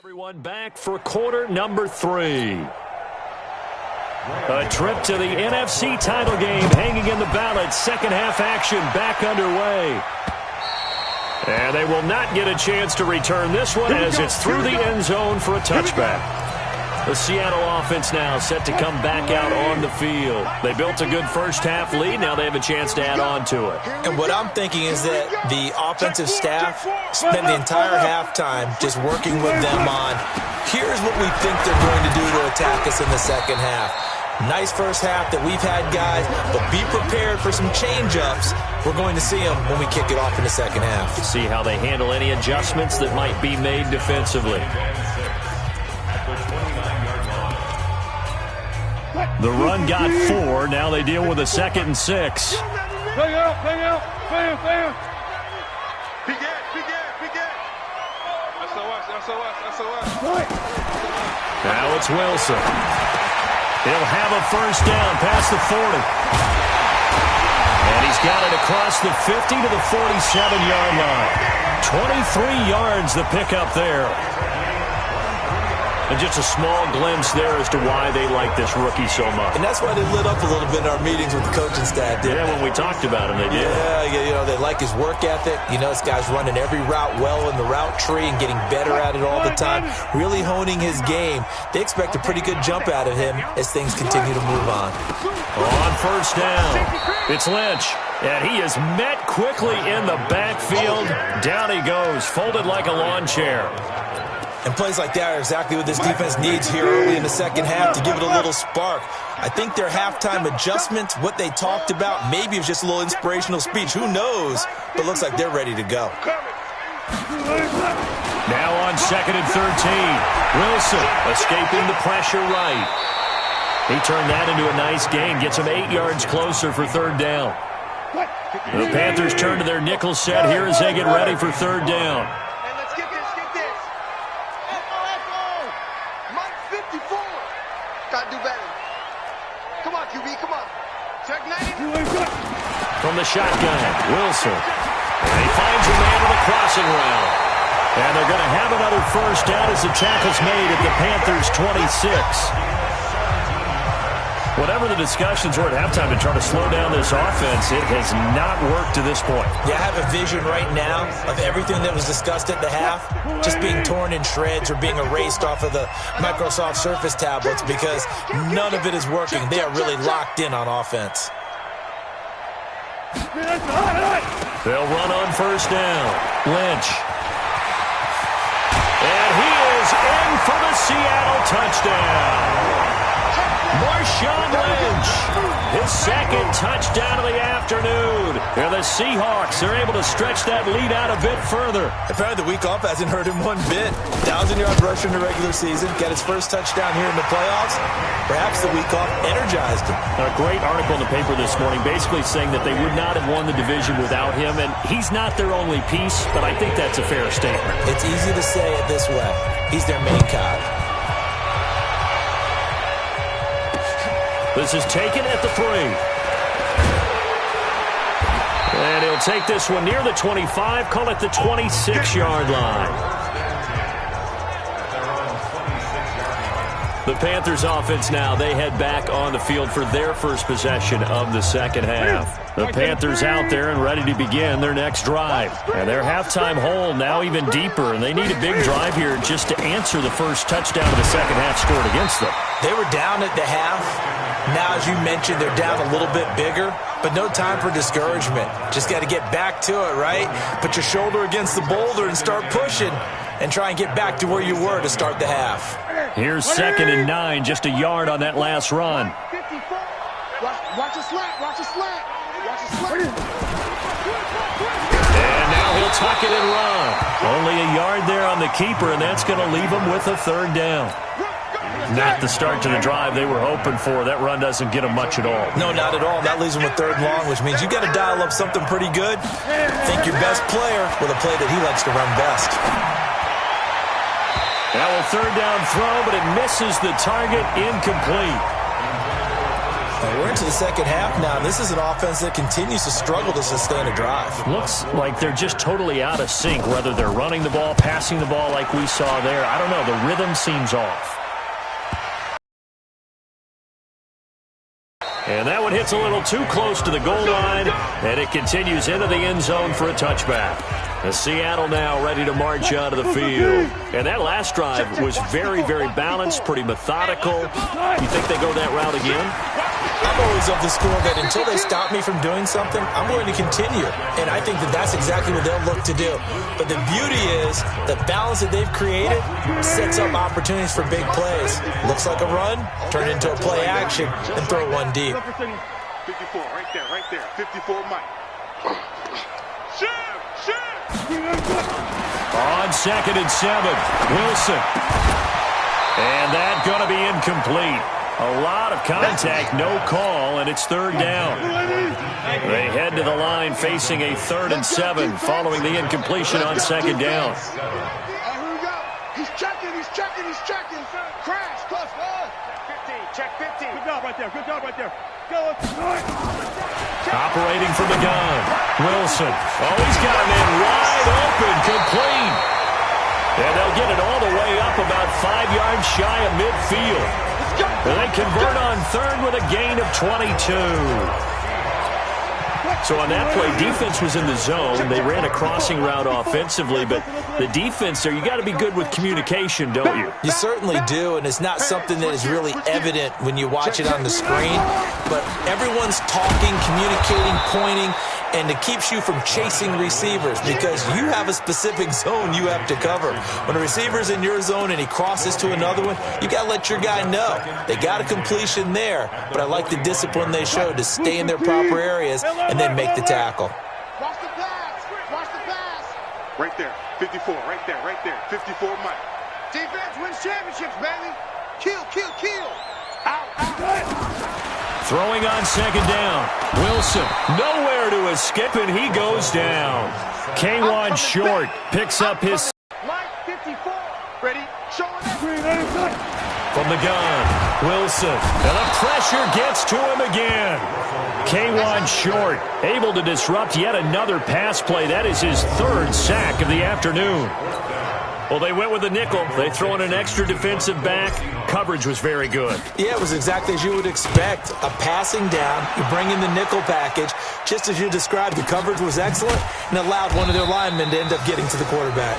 Everyone back for quarter number 3. A trip to the NFC title game hanging in the balance. Second half action back underway. And they will not get a chance to return this one as it's through the end zone for a touchback. The Seattle offense now set to come back out on the field. They built a good first half lead. Now they have a chance to add on to it. And what I'm thinking is that the offensive staff spent the entire halftime just working with them on, here's what we think they're going to do to attack us in the second half. Nice first half that we've had, guys, but be prepared for some change-ups. We're going to see them when we kick it off in the second half. See how they handle any adjustments that might be made defensively. The run got 4. Now they deal with a 2nd and 6. Bang out, bang out, bang, bang. Big ass, big ass, big ass. SOS. Now it's Wilson. He'll have a first down past the 40. And he's got it across the 50 to the 47-yard line. 23 yards the pickup there. And just a small glimpse there as to why they like this rookie so much. And that's why they lit up a little bit in our meetings with the coaching staff, didn't they? When we talked about him, they did. Yeah, they like his work ethic. This guy's running every route well in the route tree and getting better at it all the time, really honing his game. They expect a pretty good jump out of him as things continue to move on. On first down, it's Lynch. And he is met quickly in the backfield. Down he goes, folded like a lawn chair. And plays like that are exactly what this defense needs here early in the second half to give it a little spark. I think their halftime adjustments, what they talked about, maybe it was just a little inspirational speech. Who knows? But looks like they're ready to go. Now on 2nd and 13. Wilson escaping the pressure right. He turned that into a nice gain. Gets him 8 yards closer for 3rd down. The Panthers turn to their nickel set here as they get ready for 3rd down. From the shotgun, Wilson. And he finds a man with a crossing route. And they're going to have another first down as the tackle's made at the Panthers' 26. Whatever the discussions were at halftime to try to slow down this offense, it has not worked to this point. Yeah, I have a vision right now of everything that was discussed at the half just being torn in shreds or being erased off of the Microsoft Surface tablets because none of it is working. They are really locked in on offense. They'll run on first down. Lynch. And he is in for the Seattle touchdown. Marshawn Lynch, his 2nd touchdown of the afternoon. And the Seahawks are able to stretch that lead out a bit further. Apparently the week off hasn't hurt him one bit. 1,000-yard rusher in the regular season. Got his first touchdown here in the playoffs. Perhaps the week off energized him. A great article in the paper this morning basically saying that they would not have won the division without him. And he's not their only piece, but I think that's a fair statement. It's easy to say it this way. He's their main cog. This is taken at the 3. And he'll take this one near the 25, call it the 26-yard line. The Panthers offense now, they head back on the field for their first possession of the second half. The Panthers out there and ready to begin their next drive. And their halftime hole now even deeper, and they need a big drive here just to answer the first touchdown of the second half scored against them. They were down at the half. Now, as you mentioned, they're down a little bit bigger, but no time for discouragement. Just got to get back to it, right? Put your shoulder against the boulder and start pushing and try and get back to where you were to start the half. Here's 2nd and 9, just a yard on that last run. Watch a slant, watch a slant, watch a slant. And now he'll tuck it and run. Only a yard there on the keeper, and that's going to leave him with a 3rd down. Not the start to the drive they were hoping for. That run doesn't get them much at all. No, not at all. That leaves them with 3rd and long, which means you got to dial up something pretty good. Think your best player with a play that he likes to run best. Now a 3rd down throw, but it misses the target, incomplete. We're into the second half now. This is an offense that continues to struggle to sustain a drive. Looks like they're just totally out of sync, whether they're running the ball, passing the ball like we saw there. I don't know. The rhythm seems off. And that one hits a little too close to the goal line, and it continues into the end zone for a touchback. The Seattle now ready to march out of the field. And that last drive was very, very balanced, pretty methodical. You think they go that route again? I'm always of the school that until they stop me from doing something, I'm going to continue. And I think that that's exactly what they'll look to do. But the beauty is the balance that they've created sets up opportunities for big plays. Looks like a run, turn it into a play action, and throw one deep. 54, right there. 54, Mike. On 2nd and 7, Wilson. And that's going to be incomplete. A lot of contact, no call, and it's 3rd down. They head to the line facing a 3rd and 7 following the incompletion on 2nd down. Here we go. He's checking. Crash, close. 15, check 15. Good job right there. Go. Operating from the gun, Wilson. Oh, he's got a man wide open, complete. And they'll get it all the way up about 5 yards shy of midfield. And they convert on 3rd with a gain of 22. So on that play, defense was in the zone. They ran a crossing route offensively, but the defense there, you got to be good with communication, don't you? You certainly do, and it's not something that is really evident when you watch it on the screen. But everyone's talking, communicating, pointing, and it keeps you from chasing receivers because you have a specific zone you have to cover. When a receiver's in your zone and he crosses to another one, you got to let your guy know. They got a completion there, but I like the discipline they showed to stay in their proper areas and then make the tackle. Watch the pass. Right there. 54, right there. 54, Mike. Defense wins championships, baby. Kill. Out. Throwing on 2nd down. Wilson, nowhere to escape, and he goes down. K1 short, picks up his... Mike, 54. Ready? Showing that. From the gun, Wilson. And the pressure gets to him again. K1 short, able to disrupt yet another pass play. That is his 3rd sack of the afternoon. Well, they went with the nickel. They throw in an extra defensive back. Coverage was very good. Yeah, it was exactly as you would expect. A passing down, you bring in the nickel package. Just as you described, the coverage was excellent and allowed one of their linemen to end up getting to the quarterback.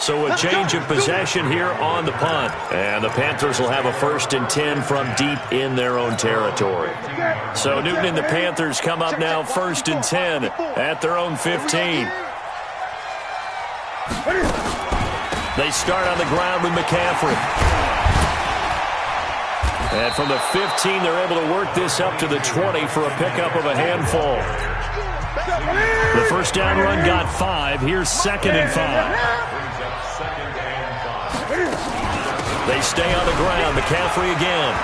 So a change of possession here on the punt. And the Panthers will have a 1st and 10 from deep in their own territory. So Newton and the Panthers come up now 1st and 10 at their own 15. They start on the ground with McCaffrey. And from the 15, they're able to work this up to the 20 for a pickup of a handful. The 1st down run got 5. Here's 2nd and 5. They stay on the ground. McCaffrey again.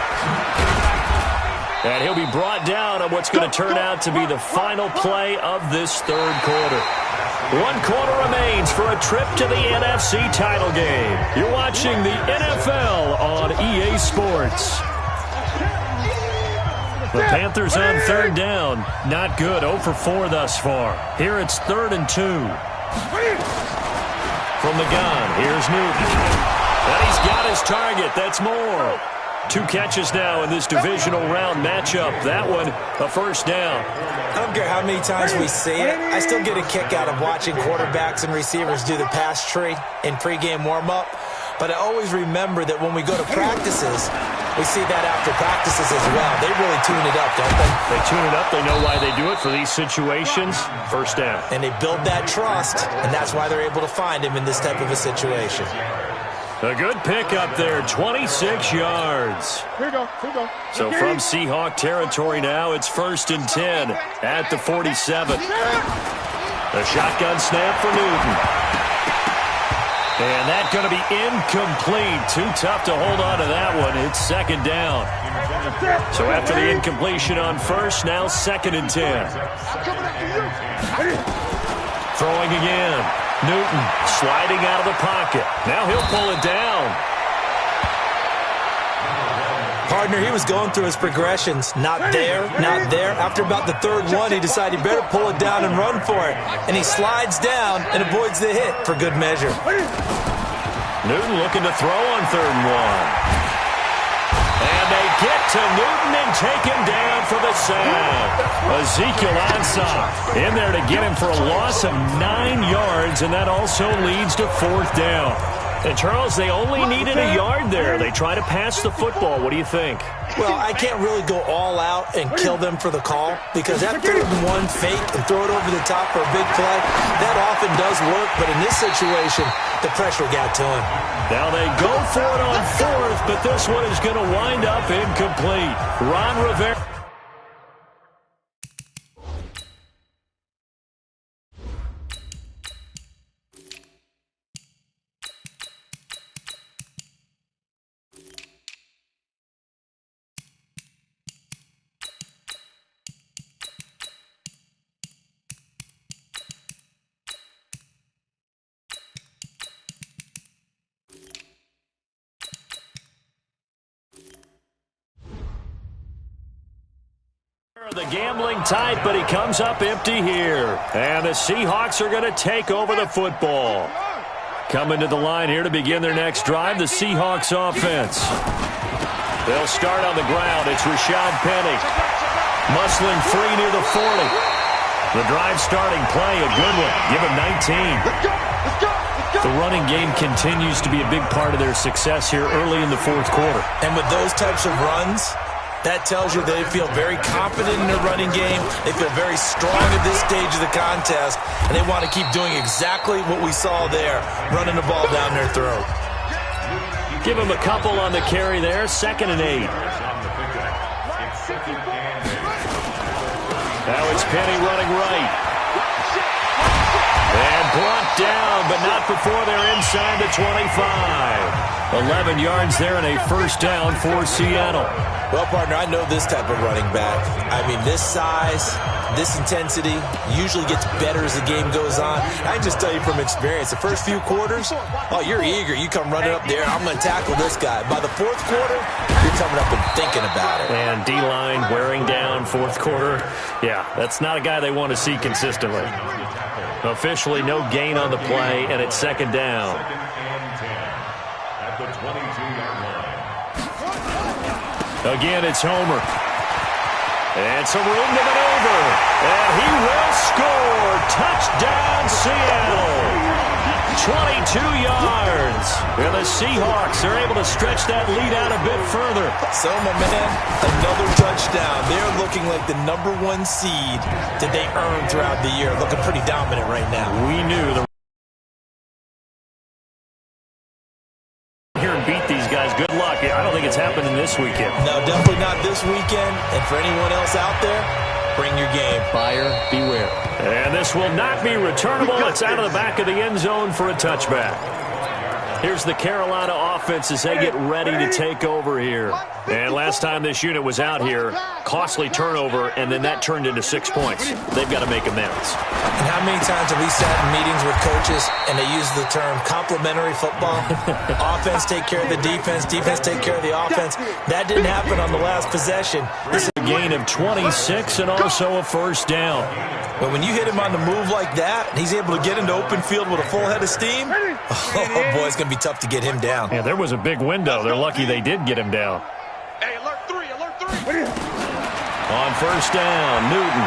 And he'll be brought down on what's going to turn out to be the final play of this 3rd quarter. 1 quarter remains for a trip to the NFC title game. You're watching the NFL on EA Sports. The Panthers on 3rd down. Not good. 0 for 4 thus far. Here it's 3rd and 2. From the gun, here's Newton. And he's got his target. That's more. 2 catches now in this divisional round matchup. That one, a 1st down. I don't care how many times we see it. I still get a kick out of watching quarterbacks and receivers do the pass tree in pregame warm-up. But I always remember that when we go to practices, we see that after practices as well. They really tune it up, don't they? They tune it up. They know why they do it for these situations. 1st down. And they build that trust, and that's why they're able to find him in this type of a situation. A good pickup there, 26 yards. Here we go. So from Seahawk territory now, it's 1st and 10 at the 47. The shotgun snap for Newton. And that's going to be incomplete. Too tough to hold on to that one. It's 2nd down. So after the incompletion on 1st, now 2nd and 10. Throwing again. Newton sliding out of the pocket. Now he'll pull it down. Part partner, he was going through his progressions. Not there, not there. After about the third one, he decided he better pull it down and run for it. And he slides down and avoids the hit for good measure. Newton looking to throw on 3rd and 1. And they get to Newton and take him down for the sack. Ezekiel Ansah in there to get him for a loss of 9 yards, and that also leads to 4th down. And, Charles, they only needed a yard there. They try to pass the football. What do you think? Well, I can't really go all out and kill them for the call because that 3rd and 1 fake and throw it over the top for a big play, that often does work. But in this situation, the pressure got to him. Now they go for it on 4th, but this one is going to wind up incomplete. Ron Rivera. The gambling tight, but he comes up empty here. And the Seahawks are going to take over the football. Coming to the line here to begin their next drive, the Seahawks offense. They'll start on the ground. It's Rashad Penny. Muscling free near the 40. The drive starting play, a good one. Give him 19. The running game continues to be a big part of their success here early in the 4th quarter. And with those types of runs, that tells you they feel very confident in their running game. They feel very strong at this stage of the contest, and they want to keep doing exactly what we saw there, running the ball down their throat. Give him a couple on the carry there, 2nd and 8. Now it's Penny running right. And brought down, but not before they're inside the 25. 11 yards there and a 1st down for Seattle. Well, partner, I know this type of running back. I mean, this size, this intensity usually gets better as the game goes on. I can just tell you from experience, the first few quarters, oh, you're eager. You come running up there, I'm going to tackle this guy. By the 4th quarter, you're coming up and thinking about it. And D-line wearing down 4th quarter. Yeah, that's not a guy they want to see consistently. Officially no gain on the play, and it's 2nd down. Again, it's Homer. And some room to maneuver. And he will score. Touchdown, Seattle. 22 yards. And the Seahawks are able to stretch that lead out a bit further. So, my man, another touchdown. They're looking like the #1 seed that they earned throughout the year. Looking pretty dominant right now. We knew the beat these guys. Good luck. I don't think it's happening this weekend. No, definitely not this weekend. And for anyone else out there, bring your game. Buyer beware. And this will not be returnable. It's out of the back of the end zone for a touchback. Here's the Carolina offense as they get ready to take over here. And last time this unit was out here, costly turnover, and then that turned into 6 points. They've got to make amends. And how many times have we sat in meetings with coaches and they use the term complementary football? Offense take care of the defense, defense take care of the offense. That didn't happen on the last possession. This is a gain of 26 and also a 1st down. But when you hit him on the move like that, and he's able to get into open field with a full head of steam, oh boy, it's going to be tough to get him down. Yeah, there was a big window. They're lucky they did get him down. Hey, alert 3, alert 3. On 1st down, Newton.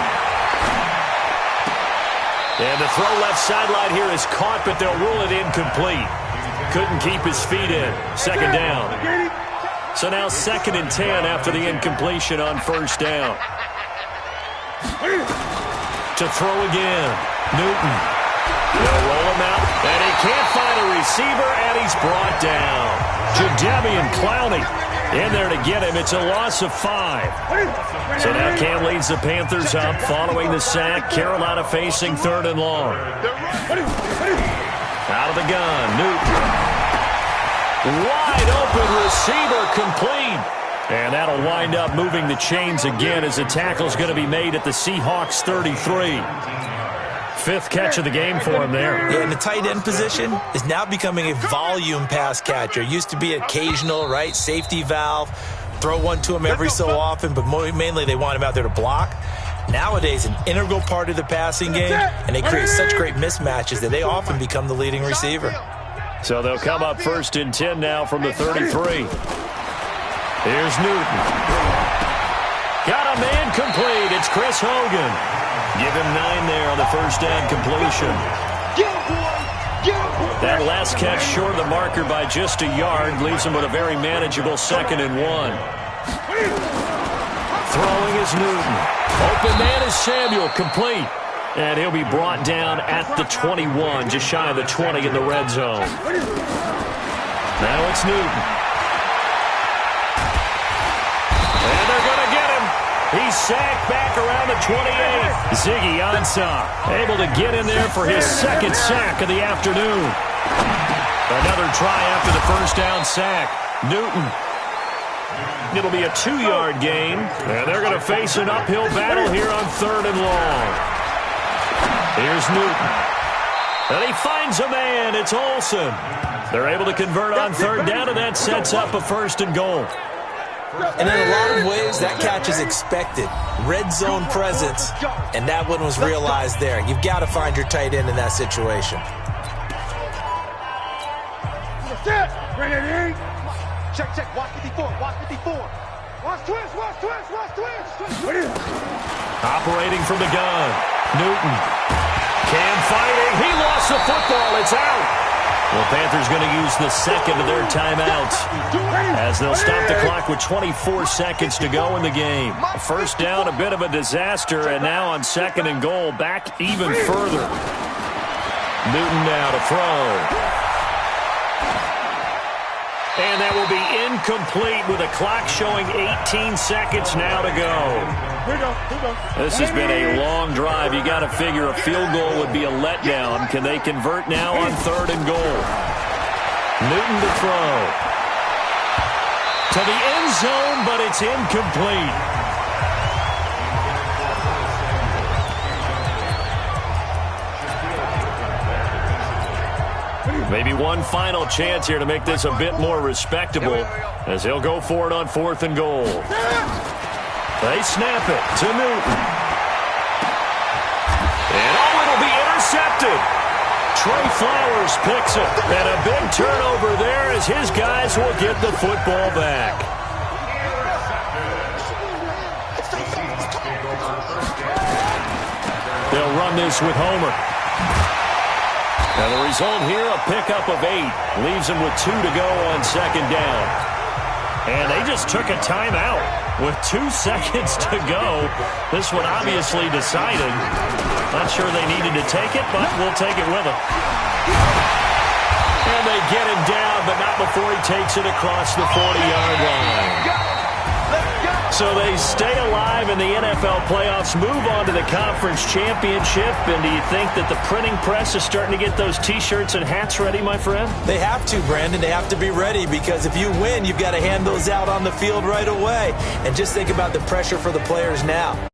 And the throw left sideline here is caught, but they'll rule it incomplete. Couldn't keep his feet in. 2nd down. So now 2nd and 10 after the incompletion on 1st down. To throw again, Newton. They'll roll him out, and he can't find a receiver, and he's brought down. Jadeveon Clowney in there to get him. It's a loss of 5. So now Cam leads the Panthers up following the sack. Carolina facing 3rd and long. Out of the gun, Newton. Wide open receiver complete. And that'll wind up moving the chains again as the tackle's going to be made at the Seahawks 33. 5th catch of the game for him there. Yeah, and the tight end position is now becoming a volume pass catcher. Used to be occasional, right? Safety valve. throw one to him every so often, but mainly they want him out there to block. Nowadays, an integral part of the passing game, and they create such great mismatches that they often become the leading receiver. So they'll come up 1st and 10 now from the 33. Here's Newton. Got a man complete. It's Chris Hogan. Give him 9 there on the first down completion. That last catch short of the marker by just a yard leaves him with a very manageable 2nd and 1. Throwing is Newton. Open man is Samuel, complete. And he'll be brought down at the 21, just shy of the 20 in the red zone. Now it's Newton. And they're going to get him. He's sacked back around the 28. Ziggy Ansah able to get in there for his 2nd sack of the afternoon. Another try after the first down sack. Newton. It'll be a 2-yard gain, and they're going to face an uphill battle here on 3rd and long. Here's Newton. And he finds a man. It's Olsen. They're able to convert on 3rd down, and that sets up a 1st and goal. And in a lot of ways, that catch is expected. Red zone presence, and that one was realized there. You've got to find your tight end in that situation. Check, check. Watch 54. Watch 54. Watch twist. Watch twist. Watch twist. Operating from the gun. Newton. Cam fighting. He lost the football. It's out. Well, Panthers going to use the 2nd of their timeouts as they'll stop the clock with 24 seconds to go in the game. First down, a bit of a disaster, and now on 2nd and goal, back even further. Newton now to throw. And that will be incomplete with a clock showing 18 seconds now to go. This has been a long drive. You got to figure a field goal would be a letdown. Can they convert now on 3rd and goal? Newton to throw. To the end zone, but it's incomplete. Maybe one final chance here to make this a bit more respectable as he'll go for it on 4th and goal. They snap it to Newton. And it'll be intercepted. Trey Flowers picks it. And a big turnover there as his guys will get the football back. They'll run this with Homer. And the result here, a pickup of 8. Leaves them with 2 to go on 2nd down. And they just took a timeout with 2 seconds to go. This one obviously decided. Not sure they needed to take it, but we'll take it with them. And they get him down, but not before he takes it across the 40-yard line. So they stay alive in the NFL playoffs, move on to the conference championship. And do you think that the printing press is starting to get those T-shirts and hats ready, my friend? They have to, Brandon. They have to be ready because if you win, you've got to hand those out on the field right away. And just think about the pressure for the players now.